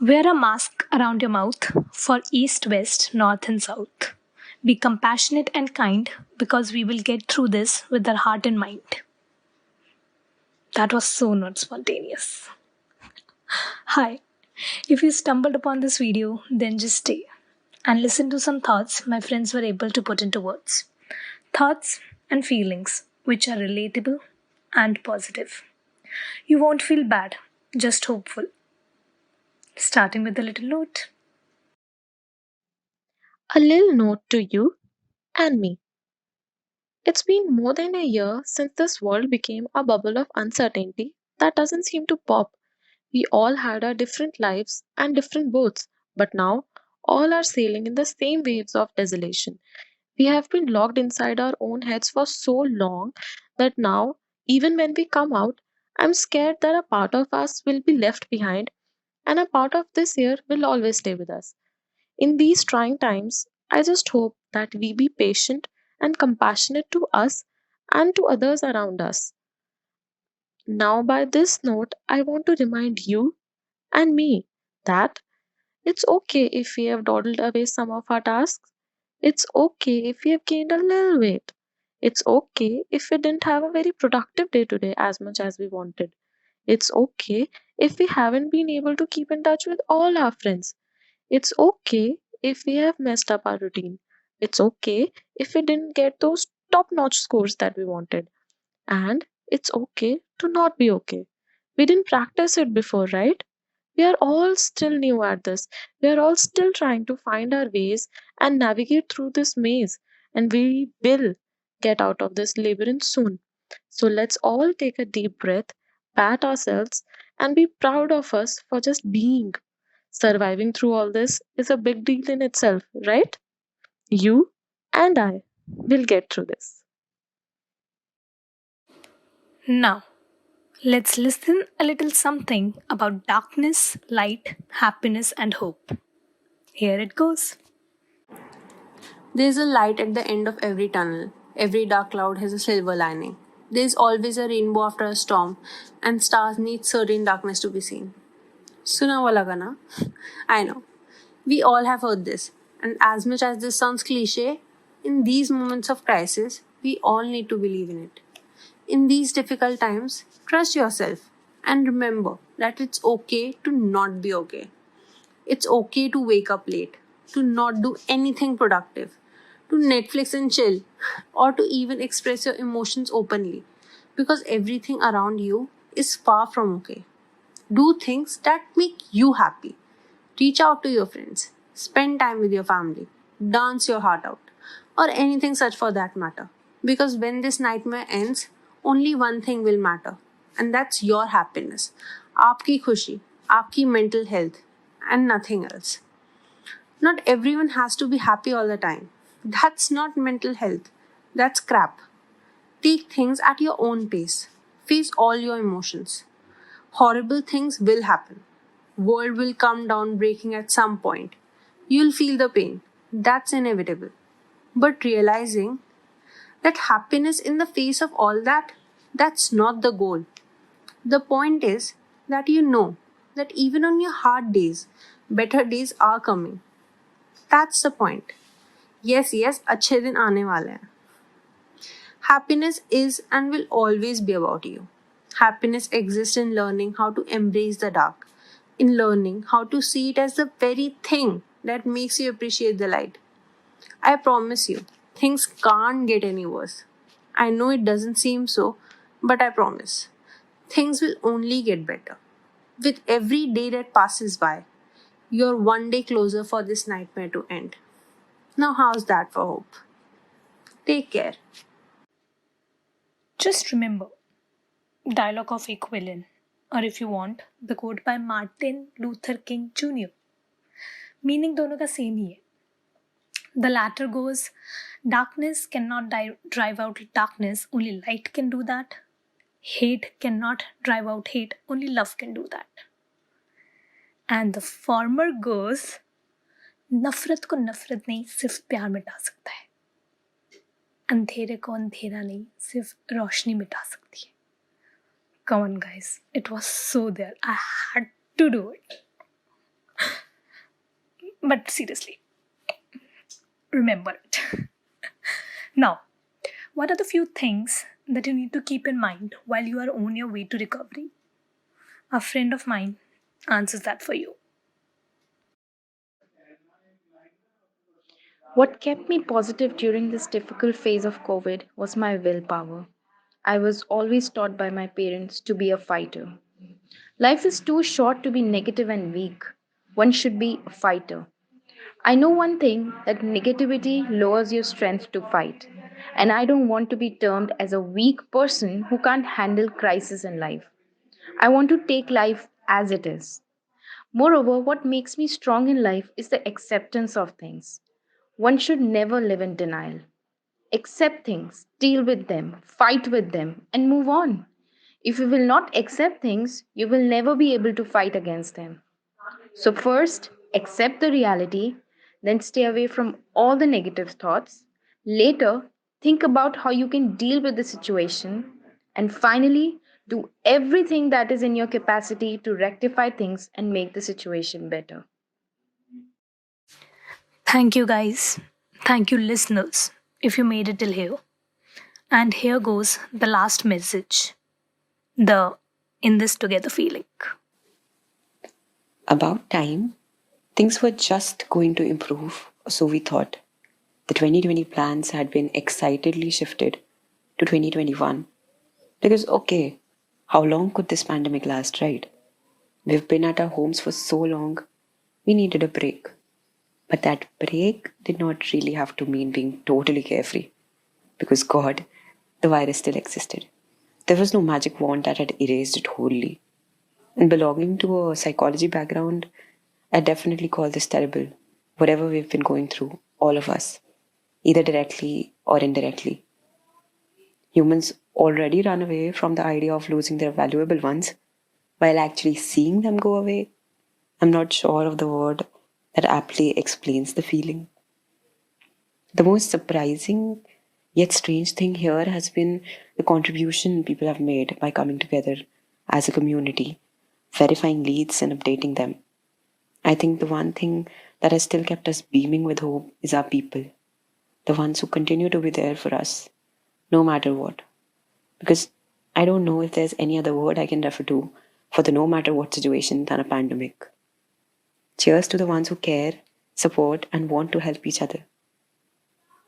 Wear a mask around your mouth for east, west, north, and south. Be compassionate and kind because we will get through this with our heart and mind. That was so not spontaneous. Hi, if you stumbled upon this video, then just stay and listen to some thoughts my friends were able to put into words. Thoughts and feelings which are relatable and positive. You won't feel bad, just hopeful. Starting with a little note. A little note to you and me. It's been more than a year since this world became a bubble of uncertainty that doesn't seem to pop. We all had our different lives and different boats, but now all are sailing in the same waves of desolation. We have been locked inside our own heads for so long that now, even when we come out, I'm scared that a part of us will be left behind and a part of this year will always stay with us. In these trying times, I just hope that we be patient and compassionate to us and to others around us. Now, by this note, I want to remind you and me that it's okay if we have dawdled away some of our tasks. It's okay if we have gained a little weight. It's okay if we didn't have a very productive day today as much as we wanted. It's okay if we haven't been able to keep in touch with all our friends. It's okay if we have messed up our routine. It's okay if we didn't get those top notch scores that we wanted. And it's okay to not be okay. We didn't practice it before, right? We are all still new at this. We are all still trying to find our ways and navigate through this maze. And we will get out of this labyrinth soon. So let's all take a deep breath, pat ourselves, and be proud of us for just being. Surviving through all this is a big deal in itself, right? You and I will get through this. Now, let's listen a little something about darkness, light, happiness, and hope. Here it goes. There's a light at the end of every tunnel. Every dark cloud has a silver lining. There's always a rainbow after a storm, and stars need certain darkness to be seen. Suna hua laga na? I know. We all have heard this. And as much as this sounds cliche, in these moments of crisis, we all need to believe in it. In these difficult times, trust yourself and remember that it's okay to not be okay. It's okay to wake up late, to not do anything productive, to Netflix and chill, or to even express your emotions openly because everything around you is far from okay. Do things that make you happy. Reach out to your friends, spend time with your family, dance your heart out, or anything such for that matter. Because when this nightmare ends, only one thing will matter, and that's your happiness. Aapki khushi, aapki mental health, and nothing else. Not everyone has to be happy all the time. That's not mental health. That's crap. Take things at your own pace. Face all your emotions. Horrible things will happen. World will come down breaking at some point. You'll feel the pain. That's inevitable. But realizing that happiness in the face of all that, that's not the goal. The point is that you know that even on your hard days, better days are coming. That's the point. Yes, yes, अच्छे दिन आने वाले हैं. Happiness is and will always be about you. Happiness exists in learning how to embrace the dark, in learning how to see it as the very thing that makes you appreciate the light. I promise you, things can't get any worse. I know it doesn't seem so, but I promise. Things will only get better. With every day that passes by, you're one day closer for this nightmare to end. Now, how's that for hope? Take care. Just remember Dialogue of Equilin, or if you want, the quote by Martin Luther King Jr. Meaning दोनों का same ही है. The latter goes, darkness cannot drive out darkness, only light can do that. Hate cannot drive out hate, only love can do that. And the former goes, नफरत को नफरत नहीं सिर्फ प्यार मिटा सकता है. अंधेरे को अंधेरा नहीं सिर्फ रोशनी मिटा सकती है. Come on, guys. It was so there. I had to do it. But seriously, remember it. Now, what are the few things that you need to keep in mind while you are on your way to recovery? A friend of mine answers that for you. What kept me positive during this difficult phase of COVID was my willpower. I was always taught by my parents to be a fighter. Life is too short to be negative and weak. One should be a fighter. I know one thing that negativity lowers your strength to fight. And I don't want to be termed as a weak person who can't handle crisis in life. I want to take life as it is. Moreover, what makes me strong in life is the acceptance of things. One should never live in denial. Accept things, deal with them, fight with them, and move on. If you will not accept things, you will never be able to fight against them. So, first, accept the reality, then stay away from all the negative thoughts. Later, think about how you can deal with the situation. And finally, do everything that is in your capacity to rectify things and make the situation better. Thank you, guys. Thank you, listeners, if you made it till here. And here goes the last message, the in this together feeling. About time, things were just going to improve, so we thought. The 2020 plans had been excitedly shifted to 2021. Because, okay, how long could this pandemic last, right? We've been at our homes for so long, we needed a break. But that break did not really have to mean being totally carefree. Because, God, the virus still existed. There was no magic wand that had erased it wholly. And belonging to a psychology background, I definitely call this terrible. Whatever we've been going through, all of us, either directly or indirectly. Humans already run away from the idea of losing their valuable ones, while actually seeing them go away. I'm not sure of the word that aptly explains the feeling. The most surprising yet strange thing here has been the contribution people have made by coming together as a community, verifying leads and updating them. I think the one thing that has still kept us beaming with hope is our people, the ones who continue to be there for us, no matter what. Because I don't know if there's any other word I can refer to for the no matter what situation than a pandemic. Cheers to the ones who care, support, and want to help each other.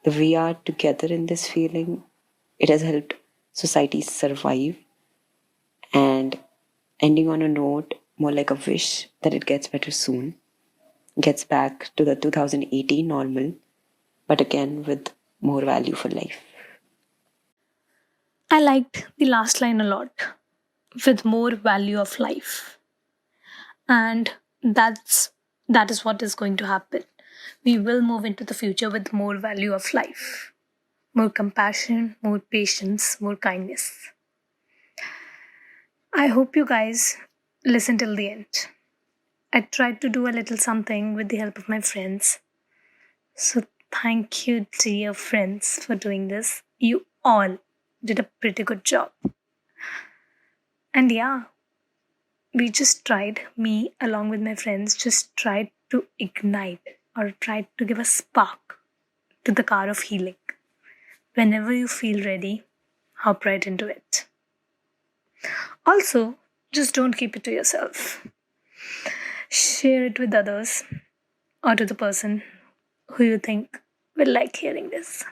The we are together in this feeling, it has helped society survive, and ending on a note more like a wish that it gets better soon, gets back to the 2018 normal, but again with more value for life. I liked the last line a lot, with more value of life. And that is what is going to happen. We will move into the future with more value of life, more compassion, more patience, more kindness. I hope you guys listen till the end. I tried to do a little something with the help of my friends. So thank you, dear friends, for doing this. You all did a pretty good job. And yeah, we just tried, me along with my friends, just tried to ignite or tried to give a spark to the car of healing. Whenever you feel ready, hop right into it. Also, just don't keep it to yourself. Share it with others or to the person who you think will like hearing this.